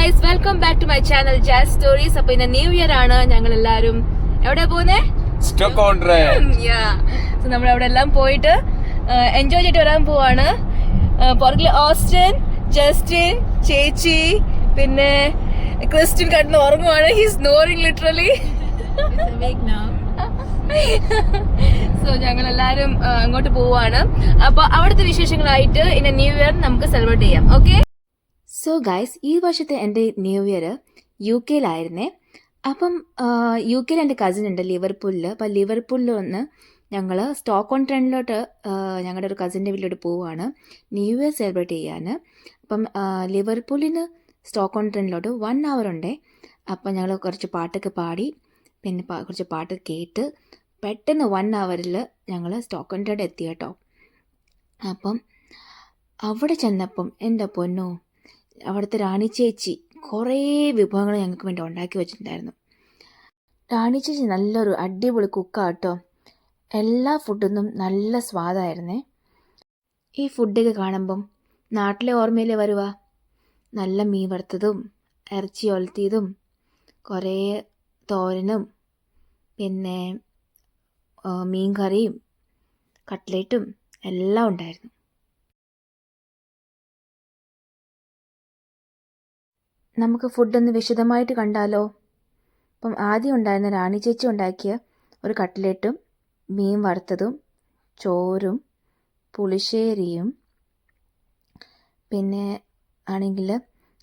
Guys, welcome back to my channel Jazz stories. അപ്പൊ ഇന്ന് new year ആണ്. ഞങ്ങൾ എല്ലാരും എവിടെ പോകുന്നേ? നമ്മൾ അവിടെ എല്ലാം പോയിട്ട് എൻജോയ് ചെയ്തിട്ട് വരാൻ പോവാണ്. പുറകിൽ ഓസ്റ്റിൻ, ജസ്റ്റിൻ, ചേച്ചി, പിന്നെ ക്രിസ്ത്യൻ കടന്ന് ഉറങ്ങുവാണ്. He's snoring literally. സോ ഞങ്ങൾ എല്ലാരും അങ്ങോട്ട് പോവാണ്. അപ്പൊ അവിടുത്തെ വിശേഷങ്ങളായിട്ട് ഇന്ന് ന്യൂ ഇയർ നമുക്ക് സെലിബ്രേറ്റ് ചെയ്യാം. ഓക്കെ. സോ ഗൈസ്, ഈ വർഷത്തെ എൻ്റെ ന്യൂ ഇയർ യു കെയിലായിരുന്നേ. അപ്പം യു കെയിൽ എൻ്റെ കസിൻ ഉണ്ട് ലിവർപൂളിൽ. അപ്പം ലിവർപൂളിൽ വന്ന് ഞങ്ങൾ സ്റ്റോക്ക് ട്രെൻഡിലോട്ട് ഞങ്ങളുടെ ഒരു കസിൻ്റെ വീട്ടിലോട്ട് പോവുകയാണ് ന്യൂ ഇയർ സെലിബ്രേറ്റ് ചെയ്യാൻ. അപ്പം ലിവർപൂളിൽ നിന്ന് സ്റ്റോക്ക് ട്രെൻഡിലോട്ട് 1 hour ഉണ്ടേ. അപ്പം ഞങ്ങൾ കുറച്ച് പാട്ടൊക്കെ പാടി പിന്നെ കുറച്ച് പാട്ട് കേട്ട് പെട്ടെന്ന് 1 hourൽ ഞങ്ങൾ സ്റ്റോക്ക് ട്രെൻഡ് എത്തി കേട്ടോ. അപ്പം അവിടെ ചെന്നപ്പം എൻ്റെ പൊന്നോ, അവിടുത്തെ റാണി ചേച്ചി കുറേ വിഭവങ്ങൾ ഞങ്ങൾക്ക് വേണ്ടി ഉണ്ടാക്കി വെച്ചിട്ടുണ്ടായിരുന്നു. റാണി ചേച്ചി നല്ലൊരു അടിപൊളി കുക്കാട്ടോ. എല്ലാ ഫുഡൊന്നും നല്ല സ്വാദായിരുന്നേ. ഈ ഫുഡൊക്കെ കാണുമ്പം നാട്ടിലെ ഓർമ്മയിലേ വരുക. നല്ല മീൻ വറുത്തതും ഇറച്ചി ഒലത്തിയതും കുറേ തോരനും പിന്നെ മീൻ കറിയും കട്ട്ലേറ്റും എല്ലാം ഉണ്ടായിരുന്നു. നമുക്ക് ഫുഡൊന്ന് വിശദമായിട്ട് കണ്ടാലോ? അപ്പം ആദ്യം ഉണ്ടായിരുന്ന റാണി ചേച്ചി ഉണ്ടാക്കിയ ഒരു കട്ട്ലേറ്റും മീൻ വറുത്തതും ചോറും പുളിശ്ശേരിയും പിന്നെ ആണെങ്കിൽ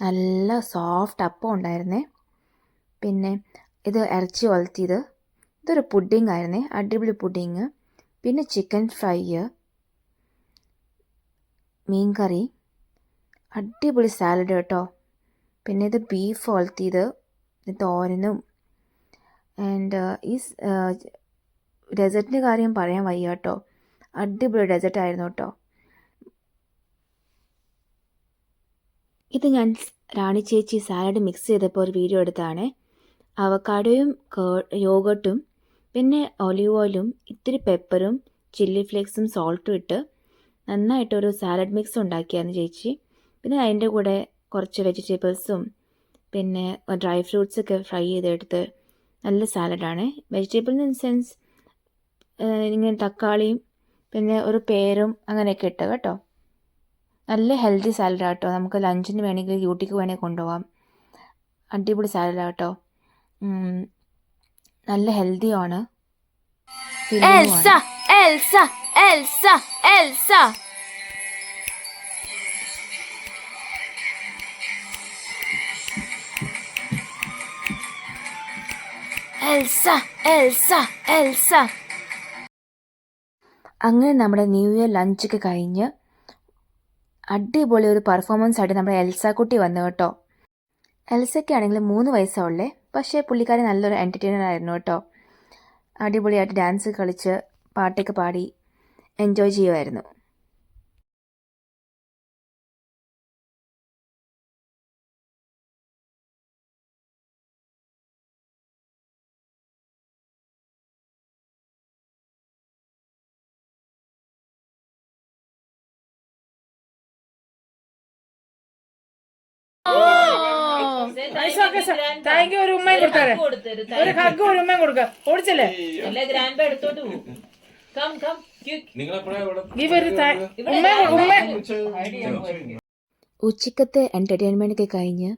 നല്ല സോഫ്റ്റ് അപ്പം ഉണ്ടായിരുന്നേ. പിന്നെ ഇത് ഇറച്ചി ഒലത്തിയത്, ഇതൊരു പുഡിംഗ് ആയിരുന്നേ, അടിപൊളി പുഡിങ്. പിന്നെ ചിക്കൻ ഫ്രൈ, മീൻ കറി, അടിപൊളി സാലഡ് കേട്ടോ. പിന്നെ ഇത് ബീഫ് ഒലത്തിയത്, തോരനും. ആൻഡ് ഈ ഡെസേർട്ടിൻ്റെ കാര്യം പറയാൻ വയ്യ കേട്ടോ. അടിപൊളി ഡെസേർട്ടായിരുന്നു കേട്ടോ. ഇത് ഞാൻ റാണി ചേച്ചി സാലഡ് മിക്സ് ചെയ്തപ്പോൾ ഒരു വീഡിയോ എടുത്താണ്. അവക്കാഡോയും യോഗട്ടും പിന്നെ ഒലിവ് ഓയിലും ഇത്തിരി പെപ്പറും ചില്ലി ഫ്ലേക്സും സോൾട്ടും ഇട്ട് നന്നായിട്ടൊരു സാലഡ് മിക്സ് ഉണ്ടാക്കിയായിരുന്നു ചേച്ചി. പിന്നെ അതിൻ്റെ കൂടെ കുറച്ച് വെജിറ്റബിൾസും പിന്നെ ഡ്രൈ ഫ്രൂട്ട്സൊക്കെ ഫ്രൈ ചെയ്തെടുത്ത് നല്ല സാലഡാണ്. വെജിറ്റബിൾ ഇൻ സെൻസ് ഇങ്ങനെ തക്കാളിയും പിന്നെ ഒരു പേരും അങ്ങനെയൊക്കെ ഇട്ട് കേട്ടോ. നല്ല ഹെൽത്തി സാലഡാണ് കേട്ടോ. നമുക്ക് ലഞ്ചിന് വേണമെങ്കിൽ ഡ്യൂട്ടിക്ക് വേണമെങ്കിൽ കൊണ്ടുപോകാം. അടിപൊളി സാലഡാണ് കേട്ടോ. നല്ല ഹെൽത്തിയാണ്. അങ്ങനെ നമ്മുടെ ന്യൂ ഇയർ ലഞ്ചൊക്കെ കഴിഞ്ഞ് അടിപൊളി ഒരു പെർഫോമൻസ് ആയിട്ട് നമ്മുടെ എൽസ കുട്ടി വന്നു കേട്ടോ. എൽസയ്ക്കാണെങ്കിൽ 3 വയസ്സുള്ളേ. പക്ഷേ പുള്ളിക്കാരി നല്ലൊരു എൻ്റർടൈനർ ആയിരുന്നു കേട്ടോ. അടിപൊളിയായിട്ട് ഡാൻസ് കളിച്ച് പാട്ടൊക്കെ പാടി എൻജോയ് ചെയ്യുമായിരുന്നു. Thank you. ഒരു ഉമ്മയും കൊടുക്കാറ്, ഒരു ഹഗ് ഒരു ഉമ്മയും കൊടുക്ക. ഓടിച്ചല്ലേ ഉച്ചക്കത്തെ എൻ്റർടൈൻമെൻ്റ് ഒക്കെ കഴിഞ്ഞ്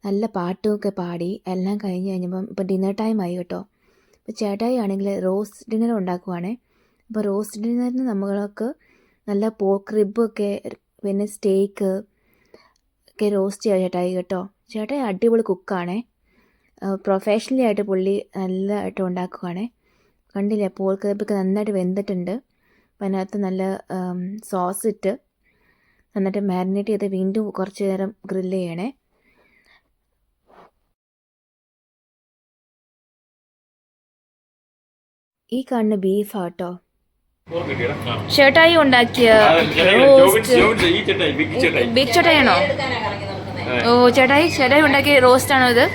നല്ല പാട്ടുമൊക്കെ പാടി എല്ലാം കഴിഞ്ഞ് കഴിഞ്ഞപ്പം ഇപ്പം ഡിന്നർ ടൈം ആയി കേട്ടോ. ഇപ്പോൾ ചേട്ടായി ആണെങ്കിൽ റോസ്റ്റ് ഡിന്നർ ഉണ്ടാക്കുവാണേ. അപ്പോൾ റോസ്റ്റ് ഡിന്നറിന് നമ്മൾക്ക് നല്ല പോർക്ക് റിബൊക്കെ പിന്നെ സ്റ്റേക്ക് ഒക്കെ റോസ്റ്റ് ചെയ്യാം ചേട്ടായി കേട്ടോ. ചേട്ടായി അടിപൊളി കുക്കാണേ. പ്രൊഫഷണലി ആയിട്ട് പുള്ളി നല്ലതായിട്ട് ഉണ്ടാക്കുവാണേ. കണ്ടില്ലേ, പോർക്ക് റിബൊക്കെ നന്നായിട്ട് വെന്തിട്ടുണ്ട്. അപ്പം അതിനകത്ത് നല്ല സോസ് ഇട്ട് നന്നായിട്ട് മാരിനേറ്റ് ചെയ്ത് വീണ്ടും കുറച്ച് നേരം ഗ്രില്ല് ചെയ്യണേ. ഈ കാണുന്ന ബീഫാട്ടോ ചേട്ടായി ഉണ്ടാക്കിയ ബിഗ് ചേട്ടായിയാണോ? ഓ, ചേട്ടായി ഉണ്ടാക്കിയ റോസ്റ്റ് ആണോ ഇത്?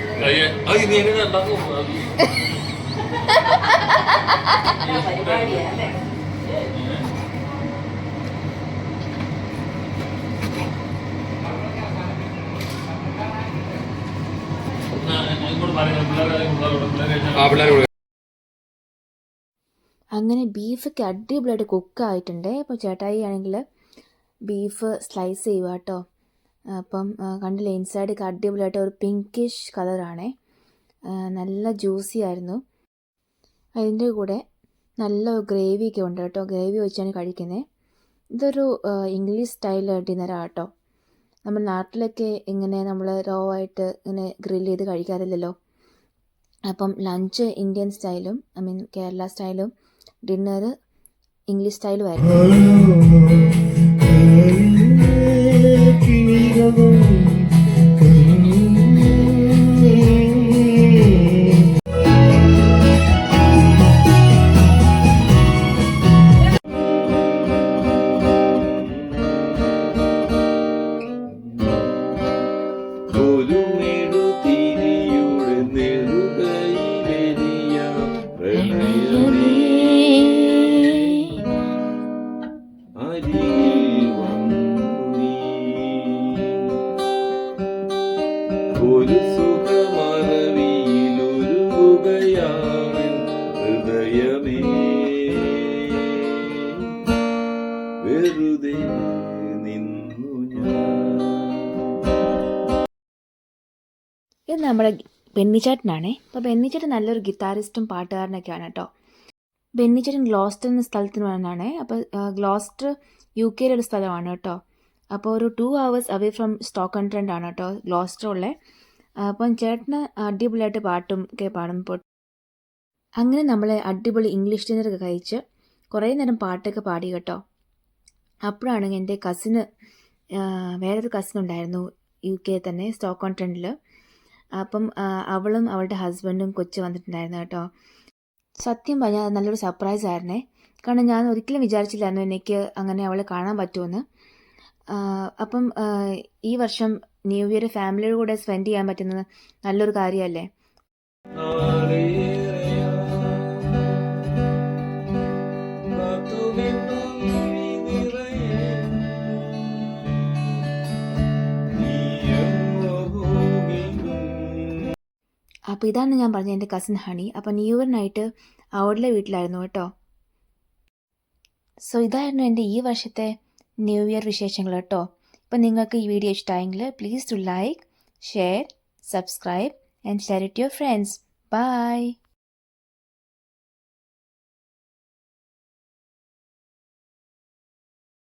അങ്ങനെ ബീഫൊക്കെ അടിപൊളിയായിട്ട് കുക്കായിട്ടുണ്ട്. അപ്പോൾ ചേട്ടായി ആണെങ്കിൽ ബീഫ് സ്ലൈസ് ചെയ്യുക കേട്ടോ. അപ്പം കണ്ടില്ലേ, ഇൻസൈഡൊക്കെ അടിപൊളിയായിട്ട് ഒരു പിങ്കിഷ് കളറാണേ. നല്ല ജ്യൂസി ആയിരുന്നു. അതിൻ്റെ കൂടെ നല്ല ഗ്രേവിയൊക്കെ ഉണ്ട് കേട്ടോ. ഗ്രേവി വെച്ചാണ് കഴിക്കുന്നത്. ഇതൊരു ഇംഗ്ലീഷ് സ്റ്റൈൽ ഡിന്നറാണ് കേട്ടോ. നമ്മുടെ നാട്ടിലൊക്കെ ഇങ്ങനെ നമ്മൾ റോ ആയിട്ട് ഇങ്ങനെ ഗ്രില്ല് ചെയ്ത് കഴിക്കാറില്ലല്ലോ. അപ്പം ലഞ്ച് ഇന്ത്യൻ സ്റ്റൈലും കേരള സ്റ്റൈലും ഡിന്നർ ഇംഗ്ലീഷ് സ്റ്റൈലും ആയിരുന്നു. ഒരു സുഖമറവിയിലൊരുകയാണ് ഹൃദയമേ, വെറുതെ നിന്നു ഞാൻ. ഇത് നമ്മുടെ ബെന്നിച്ചേട്ടനാണേ. അപ്പോൾ ബെന്നിച്ചേട്ടൻ നല്ലൊരു ഗിറ്റാറിസ്റ്റും പാട്ടുകാരനൊക്കെയാണ് കേട്ടോ. ബെന്നിച്ചേട്ടൻ ഗ്ലോസ്റ്റർ എന്ന സ്ഥലത്തിന് വന്നതാണേ. അപ്പോൾ ഗ്ലോസ്റ്റർ UK ഒരു സ്ഥലമാണ് കേട്ടോ. അപ്പോൾ ഒരു 2 hours അവേ ഫ്രം സ്റ്റോക്ക്-ഓൺ-ട്രെൻറ്റ് ആണ് കേട്ടോ ഗ്ലോസ്റ്റർ ഉള്ളത്. അപ്പം ചേട്ടന് അടിപൊളിയായിട്ട് പാട്ടും ഒക്കെ പാടുമ്പോൾ അങ്ങനെ നമ്മൾ അടിപൊളി ഇംഗ്ലീഷ് ഡിന്നറൊക്കെ കഴിച്ച് കുറേ നേരം പാട്ടൊക്കെ പാടി കേട്ടോ. അപ്പോഴാണ് എൻ്റെ കസിന്, വേറൊരു കസിൻ ഉണ്ടായിരുന്നു UK തന്നെ സ്റ്റോക്ക്-ഓൺ-ട്രെൻറ്റിൽ. അപ്പം അവളും അവളുടെ ഹസ്ബൻഡും കൊച്ചു വന്നിട്ടുണ്ടായിരുന്നു കേട്ടോ. സത്യം പറഞ്ഞാൽ അത് നല്ലൊരു സർപ്രൈസ് ആയിരുന്നേ. കാരണം ഞാൻ ഒരിക്കലും വിചാരിച്ചില്ലായിരുന്നു എനിക്ക് അങ്ങനെ അവളെ കാണാൻ പറ്റുമെന്ന്. അപ്പം ഈ വർഷം ന്യൂ ഇയർ ഫാമിലിയുടെ കൂടെ സ്പെൻഡ് ചെയ്യാൻ പറ്റുന്നത് നല്ലൊരു കാര്യമല്ലേ. അപ്പോൾ ഇതാണ് ഞാൻ പറഞ്ഞത് എൻ്റെ കസിൻ ഹണി. അപ്പോൾ ന്യൂ ഇയർ നൈറ്റ് അവളുടെ വീട്ടിലായിരുന്നു കേട്ടോ. സോ ഇതായിരുന്നു എൻ്റെ ഈ വർഷത്തെ ന്യൂ ഇയർ വിശേഷങ്ങൾ കേട്ടോ. അപ്പോൾ നിങ്ങൾക്ക് ഈ വീഡിയോ ഇഷ്ടമായെങ്കിൽ please to like, share, subscribe and share it your friends. By.